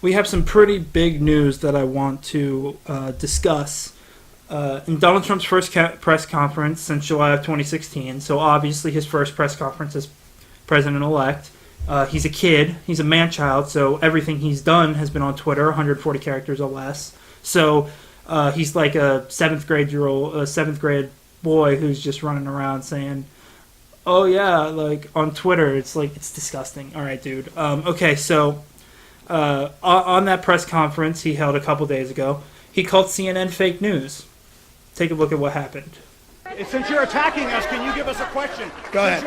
we have some pretty big news that I want to discuss. In Donald Trump's first press conference since July of 2016, so obviously his first press conference as president-elect. He's a kid, he's a man-child, so everything he's done has been on Twitter, 140 characters or less. So he's like a seventh grade boy who's just running around saying, "Oh yeah," like on Twitter. It's like, it's disgusting. All right, dude. Okay, so on that press conference he held a couple days ago, he called CNN fake news. Take a look at what happened. Since you're attacking us, can you give us a question? Go ahead.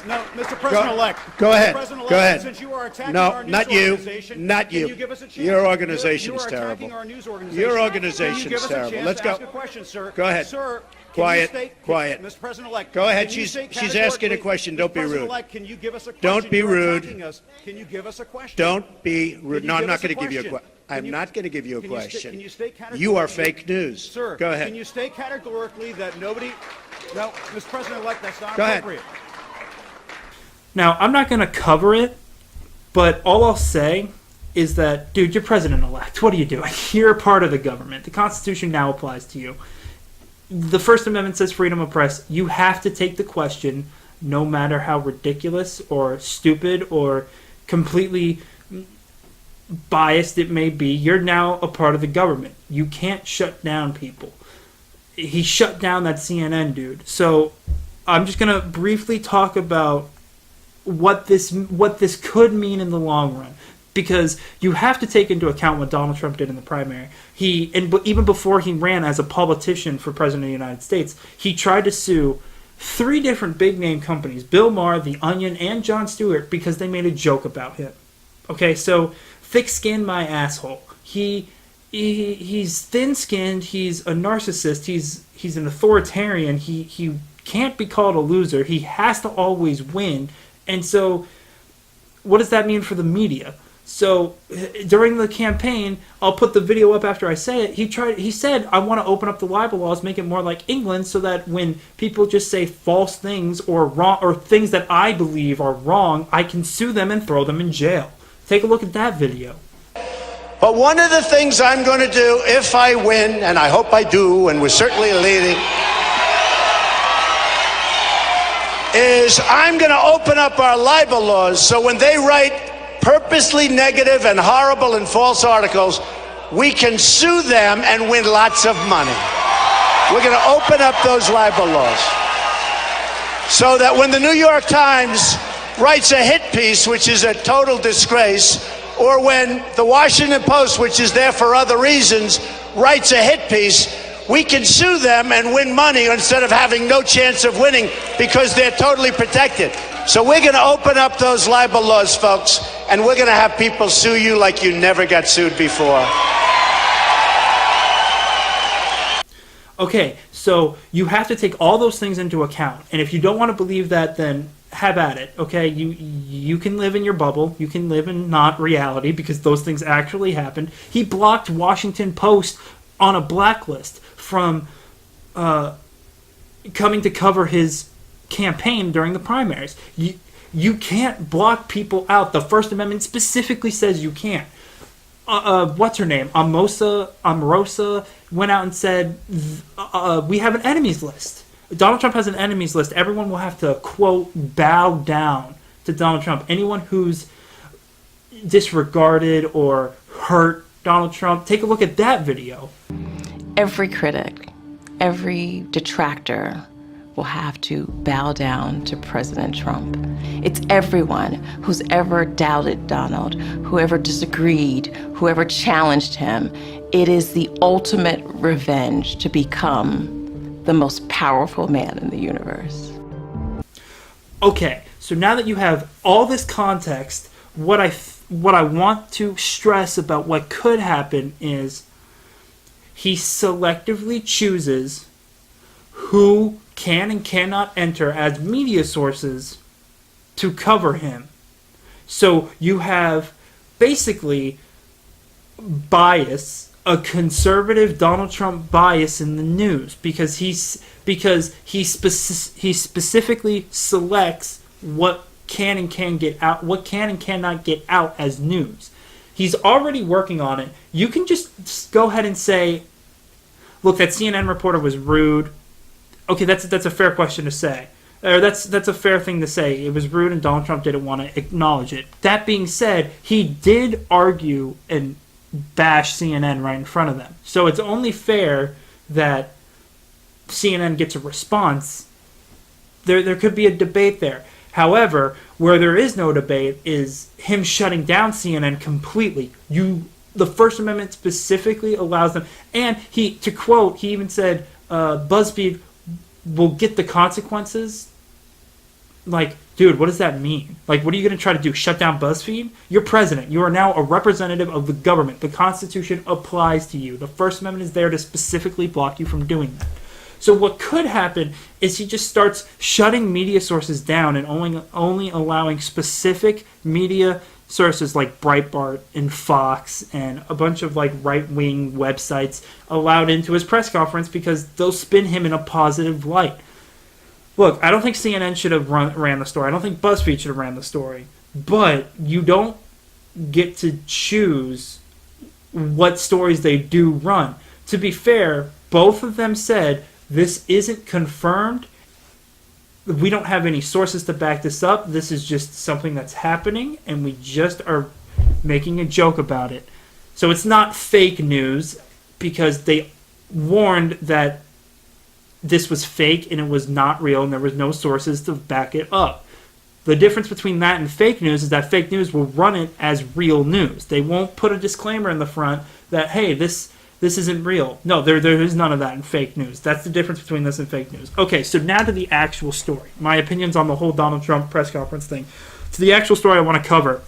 No, Mr. President-elect. Go ahead. President-elect, Go ahead. Since you are attacking No, our news not you. organization, Not you. Can you give us a chance? Your organization's you are terrible. attacking our news organization. Your Can organization's you give us a terrible. chance Let's to go. ask a question, sir? Go ahead. Sir, Quiet. Mr. President-elect. Go ahead. Can you She's state asking a categorically- question. Don't be rude. President-elect, can you give us a question? Don't be You're rude. attacking us. Can you give us a question? Don't be rude. Can you No, I'm give not us a going to give you a question? question. I'm not going to give you a Can you question. state You are categorically- fake news. Sir, go ahead. Can you state categorically that nobody... No, Mr. President-elect, that's not Go ahead. appropriate. Now, I'm not going to cover it, but all I'll say is that, dude, you're president-elect. What are you doing? You're a part of the government. The Constitution now applies to you. The First Amendment says freedom of press. You have to take the question, no matter how ridiculous or stupid or completely biased it may be. You're now a part of the government. You can't shut down people. He shut down that CNN dude. So I'm just going to briefly talk about what this could mean in the long run, because you have to take into account what Donald Trump did in the primary. Even before he ran as a politician for president of the United States, he tried to sue 3 different big name companies, Bill Maher, The Onion, and Jon Stewart, because they made a joke about him. Okay, so thick-skinned my asshole. He's thin-skinned. He's a narcissist. He's an authoritarian. He can't be called a loser. He has to always win. And so, what does that mean for the media? So, during the campaign, I'll put the video up after I say it. He said, "I want to open up the libel laws, make it more like England, so that when people just say false things or wrong or things that I believe are wrong, I can sue them and throw them in jail." Take a look at that video. But one of the things I'm going to do if I win, and I hope I do, and we're certainly leading, is I'm going to open up our libel laws so when they write purposely negative and horrible and false articles, we can sue them and win lots of money. We're going to open up those libel laws so that when the New York Times writes a hit piece, which is a total disgrace, or when the Washington Post, which is there for other reasons, writes a hit piece, we can sue them and win money instead of having no chance of winning because they're totally protected. So we're going to open up those libel laws, folks, and we're going to have people sue you like you never got sued before. Okay, so you have to take all those things into account. And if you don't want to believe that, then have at it, okay? You can live in your bubble. You can live in not reality because those things actually happened. He blocked Washington Post on a blacklist from coming to cover his campaign during the primaries. You can't block people out. The First Amendment specifically says you can't. What's her name? Omarosa went out and said, we have an enemies list. Donald Trump has an enemies list. Everyone will have to, quote, bow down to Donald Trump. Anyone who's disregarded or hurt Donald Trump, take a look at that video. Every critic, every detractor will have to bow down to President Trump. It's everyone who's ever doubted Donald, whoever disagreed, whoever challenged him. It is the ultimate revenge to become the most powerful man in the universe. Okay, so now that you have all this context, what I want to stress about what could happen is he selectively chooses who can and cannot enter as media sources to cover him. So you have basically bias, a conservative Donald Trump bias in the news because he specifically selects what can and cannot get out as news. He's already working on it. You can just go ahead and say, look, that CNN reporter was rude. Okay, that's a fair question to say. Or that's a fair thing to say. It was rude and Donald Trump didn't want to acknowledge it. That being said, he did argue and bash CNN right in front of them. So it's only fair that CNN gets a response. There could be a debate there. However, where there is no debate is him shutting down CNN completely. The First Amendment specifically allows them, and he even said, BuzzFeed will get the consequences. Like, dude, what does that mean? Like, what are you going to try to do? Shut down BuzzFeed? You're president. You are now a representative of the government. The Constitution applies to you. The First Amendment is there to specifically block you from doing that. So what could happen is he just starts shutting media sources down and only allowing specific media sources like Breitbart and Fox and a bunch of like right-wing websites allowed into his press conference because they'll spin him in a positive light. Look, I don't think CNN should have ran the story. I don't think BuzzFeed should have ran the story. But you don't get to choose what stories they do run. To be fair, both of them said, this isn't confirmed. We don't have any sources to back this up. This is just something that's happening, and we just are making a joke about it. So it's not fake news because they warned that this was fake and it was not real and there was no sources to back it up. The difference between that and fake news is that fake news will run it as real news. They won't put a disclaimer in the front that, hey, this isn't real. No, there is none of that in fake news. That's the difference between this and fake news. Okay, so now to the actual story. My opinions on the whole Donald Trump press conference thing. To the actual story I want to cover,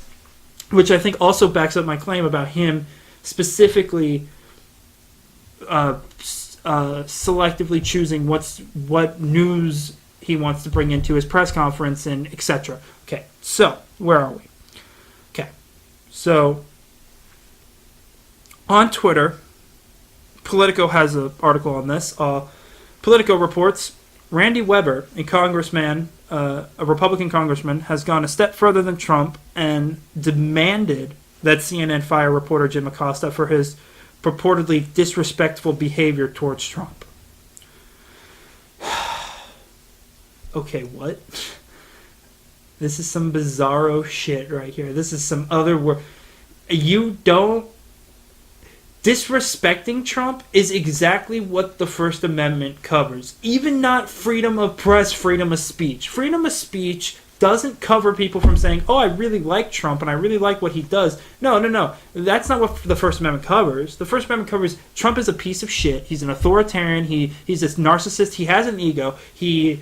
which I think also backs up my claim about him specifically selectively choosing what news he wants to bring into his press conference and etc. Okay, so where are we? Okay, so on Twitter, Politico has an article on this. Politico reports Randy Weber, a congressman, a Republican congressman, has gone a step further than Trump and demanded that CNN fire reporter Jim Acosta for his purportedly disrespectful behavior towards Trump. Okay, what? This is some bizarro shit right here. This is some other word. You don't... Disrespecting Trump is exactly what the First Amendment covers. Even not freedom of press, freedom of speech. Freedom of speech doesn't cover people from saying, oh, I really like Trump and I really like what he does. No. That's not what the First Amendment covers. The First Amendment covers Trump is a piece of shit. He's an authoritarian. He's this narcissist. He has an ego. The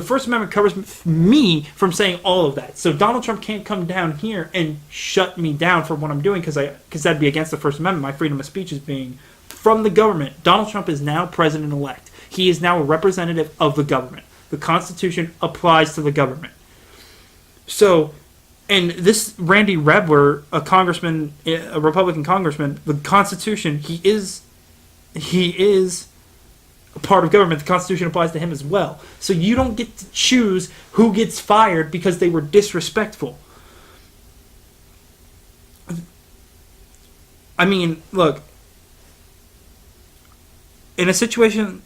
First Amendment covers me from saying all of that. So Donald Trump can't come down here and shut me down for what I'm doing because that'd be against the First Amendment. My freedom of speech is being from the government. Donald Trump is now president-elect. He is now a representative of the government. The Constitution applies to the government. So, and this Randy Weber, a congressman, a Republican congressman, the Constitution, he is a part of government. The Constitution applies to him as well. So you don't get to choose who gets fired because they were disrespectful. I mean, look, in a situation,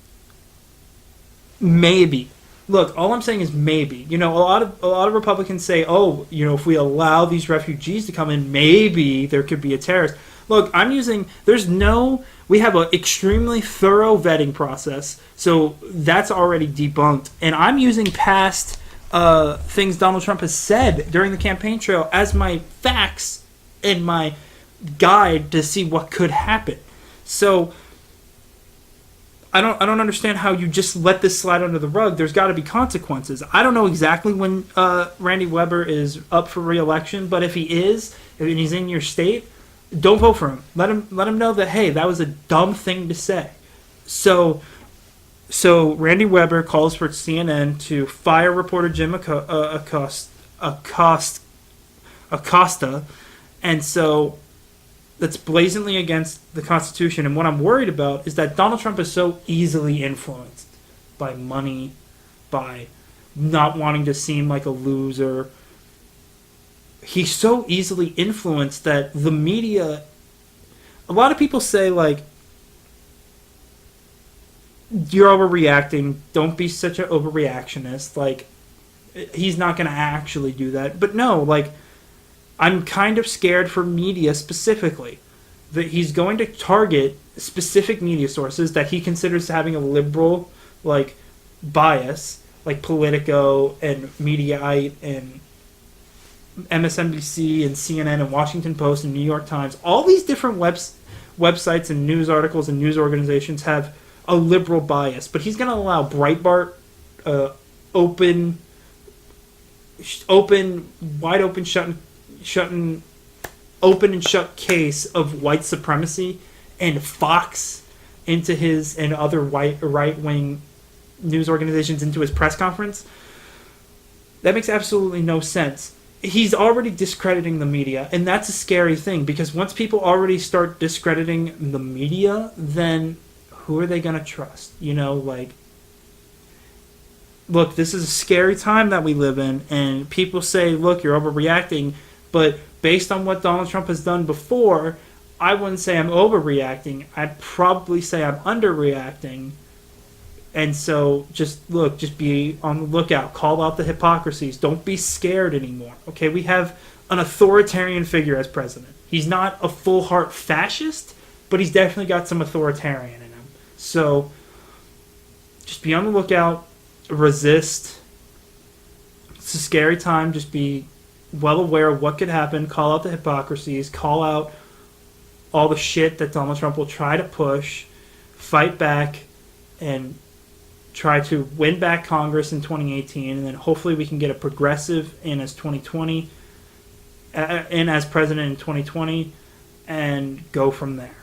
maybe. Look, all I'm saying is maybe. You know, a lot of Republicans say, oh, you know, if we allow these refugees to come in, maybe there could be a terrorist. Look, we have an extremely thorough vetting process, so that's already debunked. And I'm using past things Donald Trump has said during the campaign trail as my facts and my guide to see what could happen. So I don't understand how you just let this slide under the rug. There's got to be consequences. I don't know exactly when Randy Weber is up for re-election, but if he is, and he's in your state, don't vote for him. Let him know that, hey, that was a dumb thing to say. So Randy Weber calls for CNN to fire reporter Jim Acosta, and so that's blatantly against the Constitution. And what I'm worried about is that Donald Trump is so easily influenced by money, by not wanting to seem like a loser. he's so easily influenced that the media, a lot of people say, like, you're overreacting, don't be such an overreactionist, like, he's not going to actually do that. But no, like, I'm kind of scared for media specifically, that he's going to target specific media sources that he considers having a liberal, like, bias, like Politico and Mediaite and MSNBC and CNN and Washington Post and New York Times. All these different websites and news articles and news organizations have a liberal bias, but he's going to allow Breitbart, open, wide open, open and shut case of white supremacy, and Fox into his, and other right wing news organizations into his press conference. That makes absolutely no sense. He's already discrediting the media, and that's a scary thing, because once people already start discrediting the media, then who are they going to trust? You know, like, look, this is a scary time that we live in, and people say, look, you're overreacting, but based on what Donald Trump has done before, I wouldn't say I'm overreacting. I'd probably say I'm underreacting. And so just be on the lookout. Call out the hypocrisies. Don't be scared anymore. Okay, we have an authoritarian figure as president. He's not a full heart fascist, but he's definitely got some authoritarian in him. So just be on the lookout. Resist. It's a scary time. Just be well aware of what could happen. Call out the hypocrisies. Call out all the shit that Donald Trump will try to push. Fight back and try to win back Congress in 2018, and then hopefully we can get a progressive in as 2020, in as president in 2020, and go from there.